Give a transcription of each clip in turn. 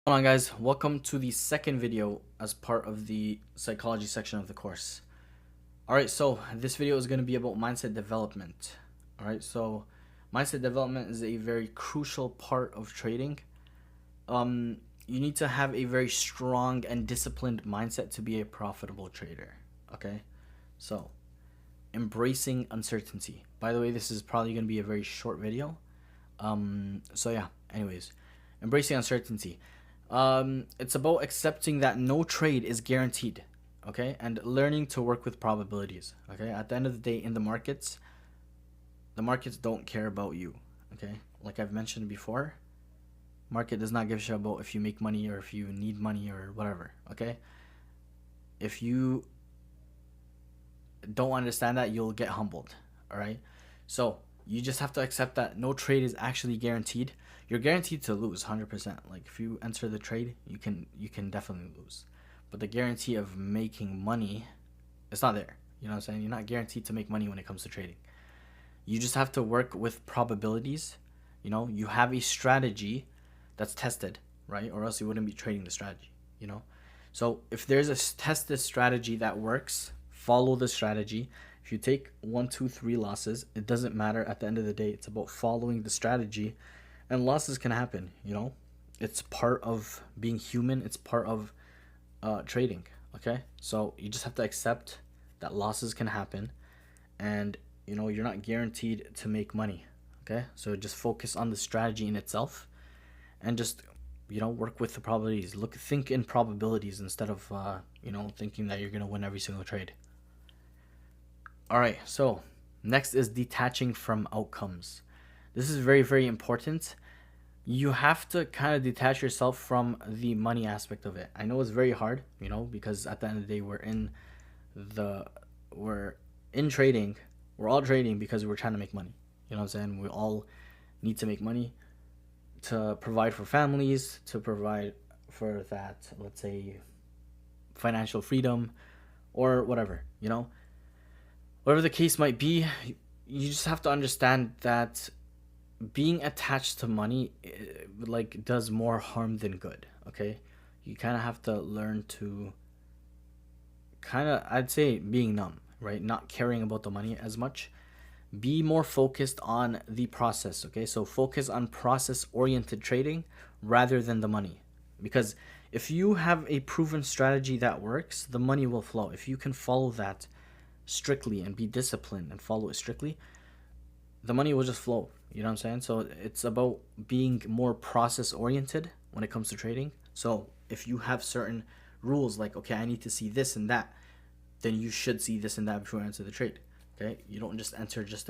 Hold on guys, welcome to the second video as part of the psychology section of the course. Alright, so this video is going to be about mindset development. Alright, so mindset development is a very crucial part of trading. You need to have a very strong and disciplined mindset to be a profitable trader. Okay, so embracing uncertainty. By the way, this is probably going to be a very short video. So yeah, anyways, embracing uncertainty. It's about accepting that no trade is guaranteed, okay, and learning to work with probabilities. Okay, at the end of the day, in the markets don't care about you. Okay, like I've mentioned before, market does not give a shit about if you make money or if you need money or whatever. Okay, if you don't understand that, you'll get humbled. All right, so you just have to accept that no trade is actually guaranteed. You're guaranteed to lose 100%. Like if you enter the trade, you can definitely lose, but the guarantee of making money, it's not there. You know what I'm saying? You're not guaranteed to make money when it comes to trading. You just have to work with probabilities. You know, you have a strategy that's tested, right? Or else you wouldn't be trading the strategy, you know? So if there's a tested strategy that works, follow the strategy. If you take 1, 2, 3 losses, it doesn't matter. At the end of the day, it's about following the strategy, and losses can happen, you know? It's part of being human. It's part of trading, okay? So you just have to accept that losses can happen, and you know, you're not guaranteed to make money. Okay, so just focus on the strategy in itself, and just, you know, work with the probabilities. Think in probabilities instead of you know, thinking that you're gonna win every single trade. All right, so next is detaching from outcomes. This is very, very important. You have to kind of detach yourself from the money aspect of it. I know it's very hard, you know, because at the end of the day, we're in trading. We're all trading because we're trying to make money. You know what I'm saying? We all need to make money to provide for families, to provide for that, let's say, financial freedom or whatever, you know? Whatever the case might be, you just have to understand that being attached to money, like, does more harm than good, okay? You kind of have to learn to kind of, I'd say, being numb, right? Not caring about the money as much. Be more focused on the process, okay? So focus on process oriented trading rather than the money, because if you have a proven strategy that works, the money will flow. If you can follow that strictly and be disciplined and follow it strictly, the money will just flow. You know what I'm saying? So it's about being more process oriented when it comes to trading. So if you have certain rules, like, okay, I need to see this and that, then you should see this and that before you enter the trade. Okay, you don't just enter just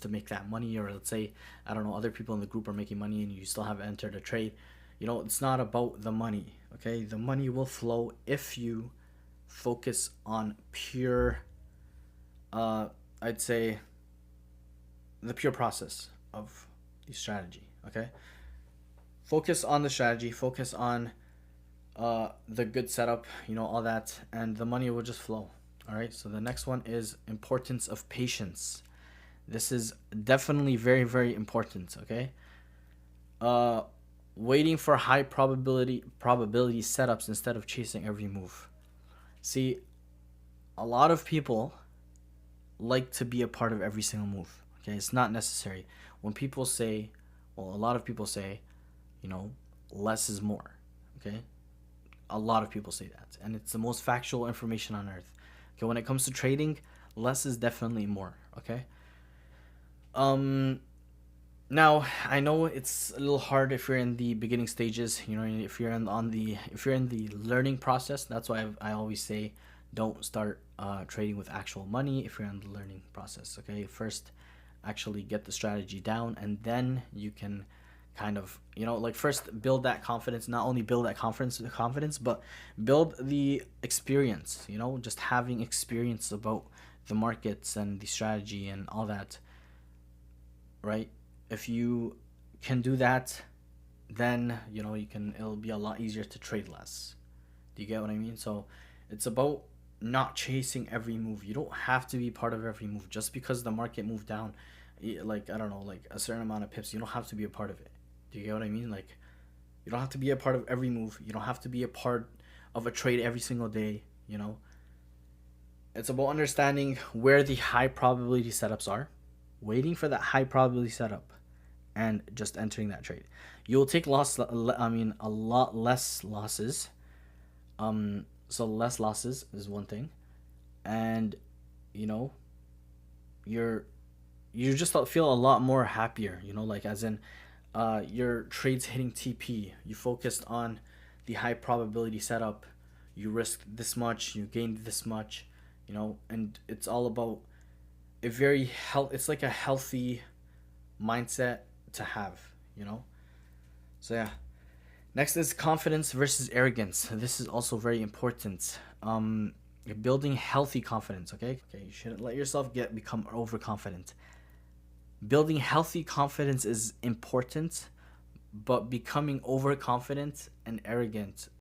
to make that money. Or let's say, I don't know, other people in the group are making money and you still haven't entered a trade. You know, it's not about the money. Okay, the money will flow if you focus on pure, I'd say, the pure process of the strategy. Okay, focus on the strategy, focus on the good setup, you know, all that, and the money will just flow. All right, so the next one is importance of patience. This is definitely very, very important. Okay, uh waiting for high probability setups instead of chasing every move. See, a lot of people like to be a part of every single move. Okay, it's not necessary. When people say, well, a lot of people say, you know, less is more. Okay, a lot of people say that, and it's the most factual information on earth. Okay, when it comes to trading, less is definitely more. Okay, um now I know it's a little hard if you're in the beginning stages, you know, if you're if you're in the learning process. That's why I always say, don't start trading with actual money if you're in the learning process. Okay, first actually get the strategy down, and then you can kind of, you know, like, first build that confidence. Not only build that confidence, but build the experience, you know, just having experience about the markets and the strategy and all that, right? If you can do that, then, you know, it'll be a lot easier to trade less. Do you get what I mean? So it's about not chasing every move. You don't have to be part of every move. Just because the market moved down, like, I don't know, like a certain amount of pips, you don't have to be a part of it. Do you get what I mean? Like, You don't have to be a part of every move. You don't have to be a part of a trade every single day, you know. It's about understanding where the high probability setups are, waiting for that high probability setup, and just entering that trade. You'll take a lot less losses. So less losses is one thing, and you know, you're you just feel a lot more happier. You know, like as in, your trades hitting TP. You focused on the high probability setup. You risked this much. You gained this much. You know, and it's all about a very health. It's like a healthy mindset to have. You know. So yeah. Next is confidence versus arrogance. This is also very important. You're building healthy confidence. Okay. You shouldn't let yourself become overconfident. Building healthy confidence is important, but becoming overconfident and arrogant